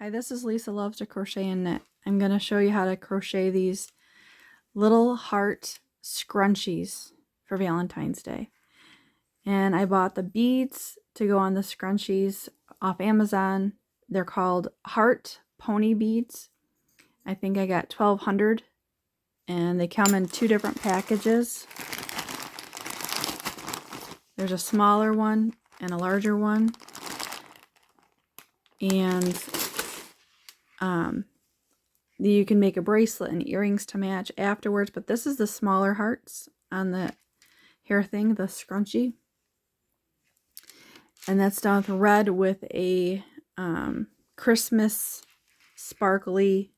Hi, this is Lisa Loves to Crochet and Knit. I'm going to show you how to crochet these little heart scrunchies for Valentine's Day. And I bought the beads to go on the scrunchies off Amazon. They're called heart pony beads. I think I got 1,200 and they come in 2 different packages. There's a smaller one and a larger one. And you can make a bracelet and earrings to match afterwards, but this is the smaller hearts on the hair thing, the scrunchie. And that's done with red with a Christmas sparkly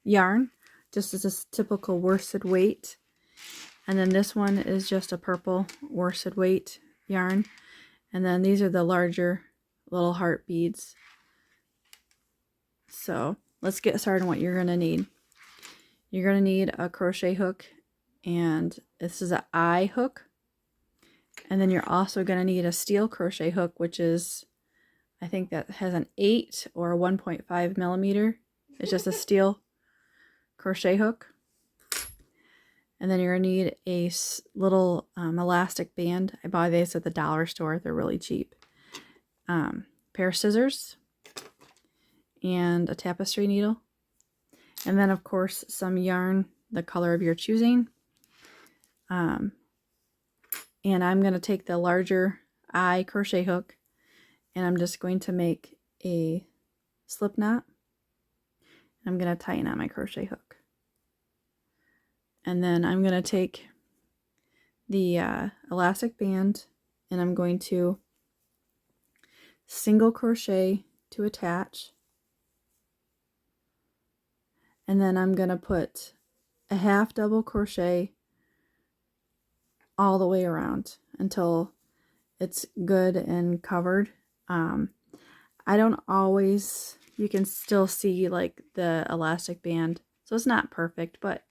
yarn, just as a typical worsted weight. And then this one is just a purple worsted weight yarn. And then these are the larger little heart beads. So let's get started on what you're going to need. You're going to need a crochet hook, and this is an eye hook. And then you're also going to need a steel crochet hook, which is, I think that has an 8 or a 1.5 millimeter. It's just a steel crochet hook. And then you're going to need a little elastic band. I buy these at the dollar store. They're really cheap. Pair of scissors and a tapestry needle. And then, of course, some yarn, the color of your choosing. And I'm going to take the larger eye crochet hook, and I'm just going to make a slip knot. I'm going to tighten on my crochet hook. And then I'm going to take the elastic band, and I'm going to single crochet to attach. And then I'm going to put a half double crochet all the way around until it's good and covered. I don't always, you can still see like the elastic band, so it's not perfect, but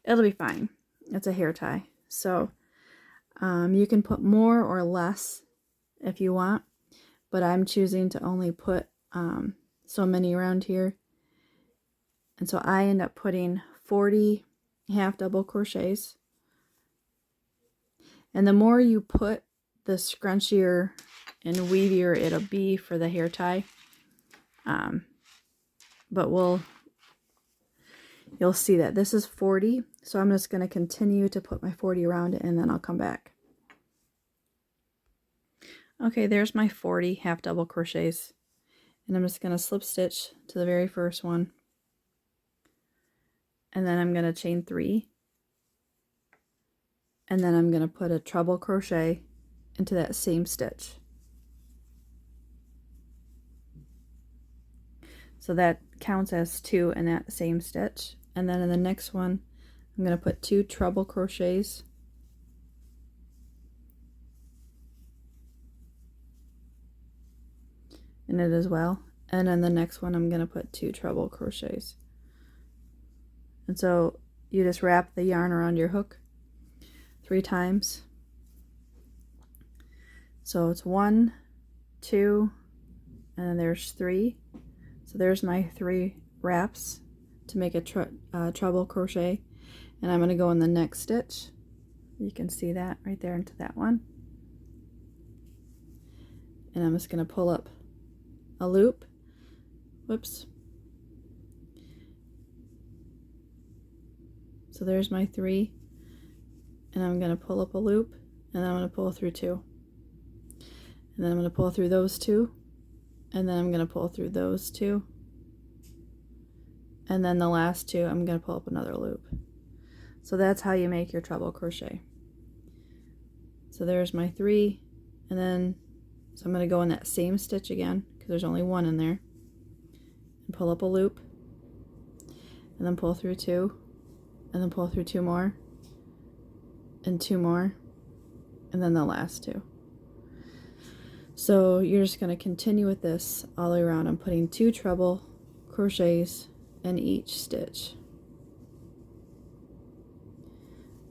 it'll be fine. It's a hair tie, so you can put more or less if you want, but I'm choosing to only put so many around here. And so I end up putting 40 half double crochets. And the more you put, the scrunchier and weavier it'll be for the hair tie. But you'll see that this is 40. So I'm just going to continue to put my 40 around it, and then I'll come back. Okay, there's my 40 half double crochets. And I'm just going to slip stitch to the very first one. And then I'm going to chain 3, and then I'm going to put a treble crochet into that same stitch. So that counts as 2 in that same stitch. And then in the next one, I'm going to put 2 treble crochets in it as well. And then the next one, I'm going to put 2 treble crochets. And so you just wrap the yarn around your hook 3 times. So it's 1, 2, and then there's 3. So there's my 3 wraps to make a treble crochet. And I'm going to go in the next stitch. You can see that right there into that one. And I'm just going to pull up a loop. Whoops. So there's my 3, and I'm going to pull up a loop, and then I'm going to pull through 2. And then I'm going to pull through those 2, and then I'm going to pull through those 2. And then the last 2, I'm going to pull up another loop. So that's how you make your treble crochet. So there's my 3, and then, so I'm going to go in that same stitch again, because there's only 1 in there, and pull up a loop, and then pull through 2. And then pull through 2 more, and 2 more, and then the last 2. So you're just going to continue with this all the way around. I'm putting 2 treble crochets in each stitch.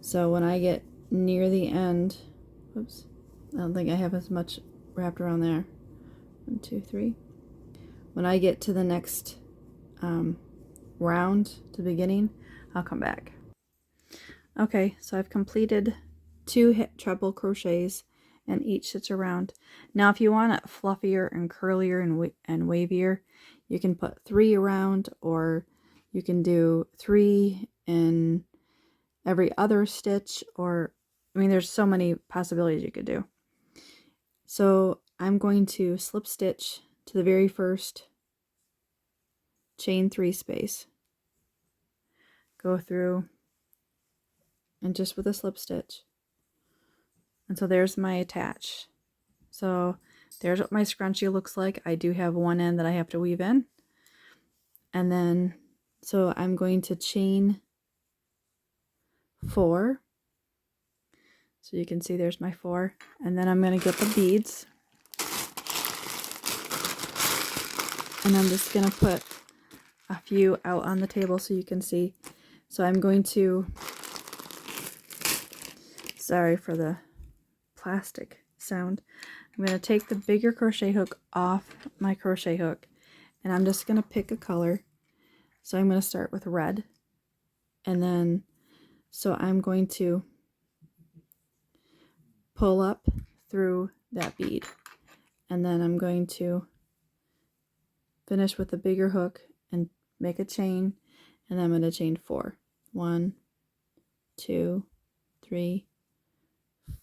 So when I get near the end, whoops, I don't think I have as much wrapped around there. 1, 2, 3. when I get to the next round, to the beginning, I'll come back. Okay, so I've completed 2 treble crochets and each stitch around. Now if you want it fluffier and curlier and wavier, you can put 3 around, or you can do 3 in every other stitch, or I mean there's so many possibilities you could do. So I'm going to slip stitch to the very first chain 3 space, go through, and just with a slip stitch. And so there's my attach. So there's what my scrunchie looks like. I do have one end that I have to weave in. And then, so I'm going to chain 4. So you can see there's my 4. And then I'm going to get the beads. And I'm just going to put a few out on the table so you can see. So I'm going to, sorry for the plastic sound, I'm going to take the bigger crochet hook off my crochet hook, and I'm just going to pick a color. So I'm going to start with red, and then so I'm going to pull up through that bead, and then I'm going to finish with the bigger hook and make a chain, and then I'm going to chain 4. 1, 2, 3,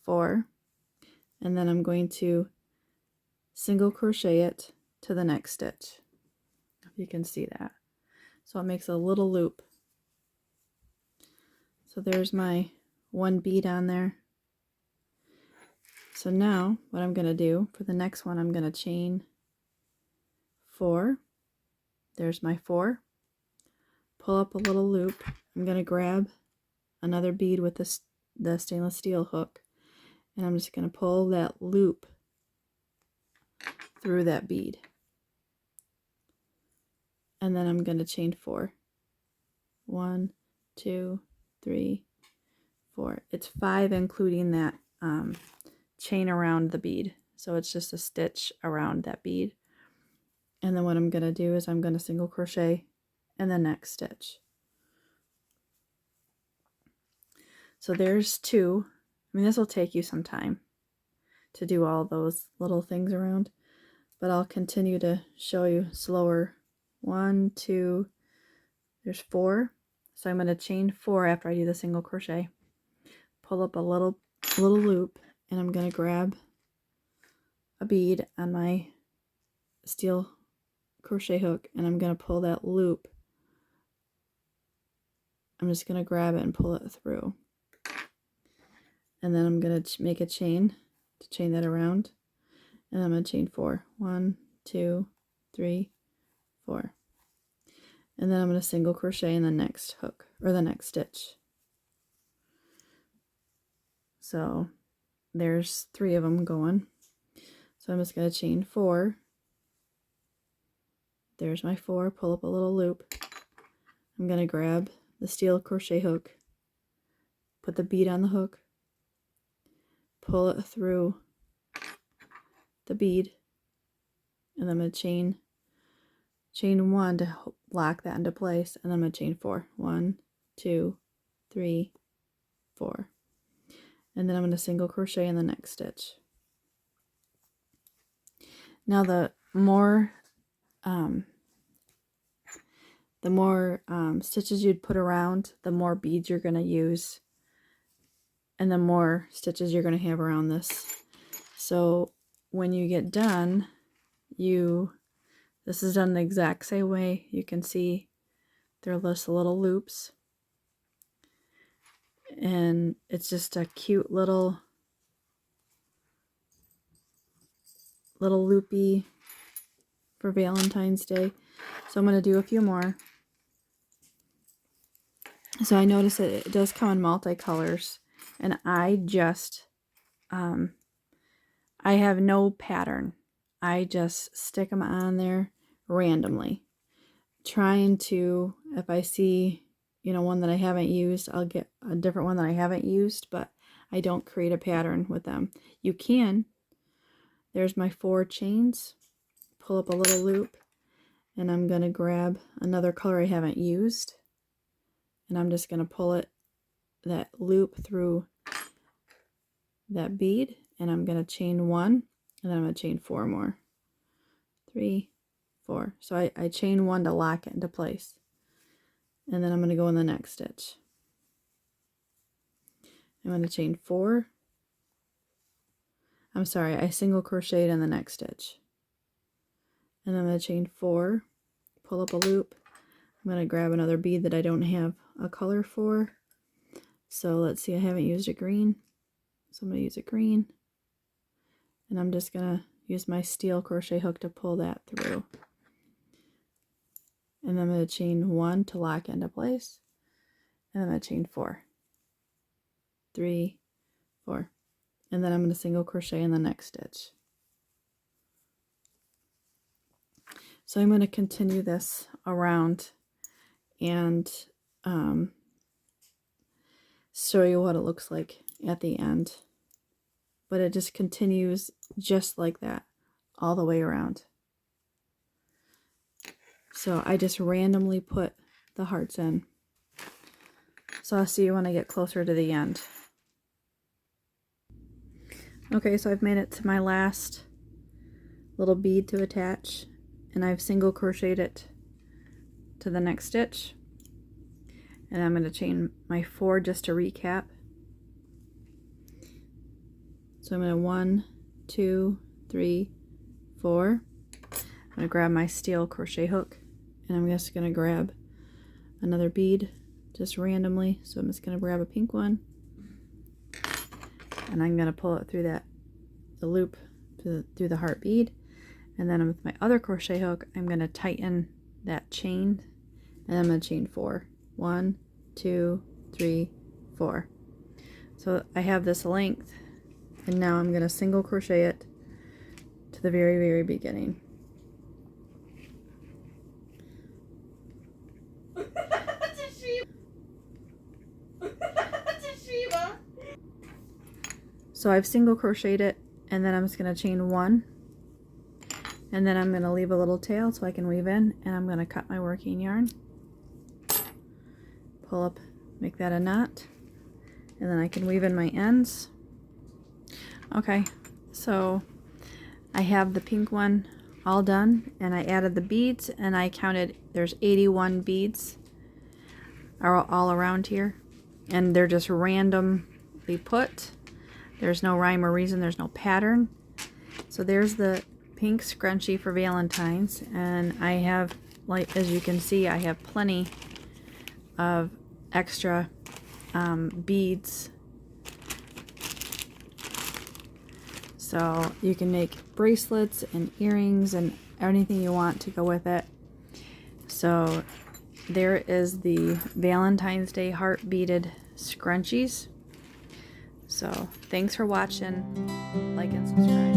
4, and then I'm going to single crochet it to the next stitch. If you can see that. So it makes a little loop. So there's my 1 bead on there. So now what I'm going to do for the next one, I'm going to chain 4. There's my 4. Pull up a little loop. I'm going to grab another bead with the stainless steel hook, and I'm just going to pull that loop through that bead. And then I'm going to chain 4. 1, 2, 3, 4. It's 5 including that chain around the bead. So it's just a stitch around that bead. And then what I'm going to do is I'm going to single crochet in the next stitch. So there's 2. I mean, this will take you some time to do all those little things around, but I'll continue to show you slower. 1, 2, there's 4. So I'm going to chain 4 after I do the single crochet. Pull up a little loop, and I'm going to grab a bead on my steel crochet hook, and I'm going to pull that loop. I'm just going to grab it and pull it through. And then I'm going to make a chain to chain that around. And I'm going to chain 4. 1, 2, 3, 4. And then I'm going to single crochet in the next hook, or the next stitch. So there's 3 of them going. So I'm just going to chain 4. There's my 4. Pull up a little loop. I'm going to grab the steel crochet hook, put the bead on the hook, pull it through the bead, and I'm going to chain 1 to lock that into place, and then I'm going to chain 4. 1, 2, 3, 4. And then I'm going to single crochet in the next stitch. Now the more stitches you'd put around, the more beads you're going to use, and the more stitches you're going to have around this. So when you get done, this is done the exact same way. You can see there are just little loops, and it's just a cute little loopy for Valentine's Day. So I'm going to do a few more. So I notice that it does come in multicolors, and I just I have no pattern. I just stick them on there randomly, trying to, if I see one that I haven't used, I'll get a different one that I haven't used, but I don't create a pattern with them. You can. There's my 4 chains. Pull up a little loop, And I'm going to grab another color I haven't used, and I'm just going to pull it, that loop through that bead, and I'm going to chain 1, and then I'm going to chain 4 more. 3, 4. So I chain 1 to lock it into place. And then I'm going to go in the next stitch. I'm going to chain 4. I'm sorry, I single crocheted in the next stitch. And I'm going to chain 4, pull up a loop. I'm going to grab another bead that I don't have a color for. So let's see, I haven't used a green. So I'm going to use a green. And I'm just going to use my steel crochet hook to pull that through. And then I'm going to chain 1 to lock into place. And I'm going to chain 4. 3, 4. And then I'm going to single crochet in the next stitch. So I'm going to continue this around and show you what it looks like at the end. But it just continues just like that all the way around. So I just randomly put the hearts in. So I'll see you when I get closer to the end. Okay, so I've made it to my last little bead to attach, and I've single crocheted it to the next stitch. And I'm going to chain my 4 just to recap. So I'm going to 1, 2, 3, 4. I'm going to grab my steel crochet hook, and I'm just going to grab another bead just randomly. So I'm just going to grab a pink one, and I'm going to pull it through the loop through the heart bead. And then with my other crochet hook, I'm going to tighten that chain, and I'm going to chain 4. 1, 2, 3, 4. So I have this length, and now I'm going to single crochet it to the very, very beginning. So I've single crocheted it, and then I'm just going to chain 1, and then I'm going to leave a little tail so I can weave in, and I'm going to cut my working yarn, pull up, make that a knot, and then I can weave in my ends. Okay, so I have the pink one all done, and I added the beads, and I counted there's 81 beads all around here, and they're just randomly put. There's no rhyme or reason, there's no pattern. So there's the pink scrunchie for Valentine's, and I have, like, as you can see, I have plenty of extra beads. So you can make bracelets and earrings and anything you want to go with it. So there is the Valentine's Day heart beaded scrunchies. So thanks for watching. Like and subscribe.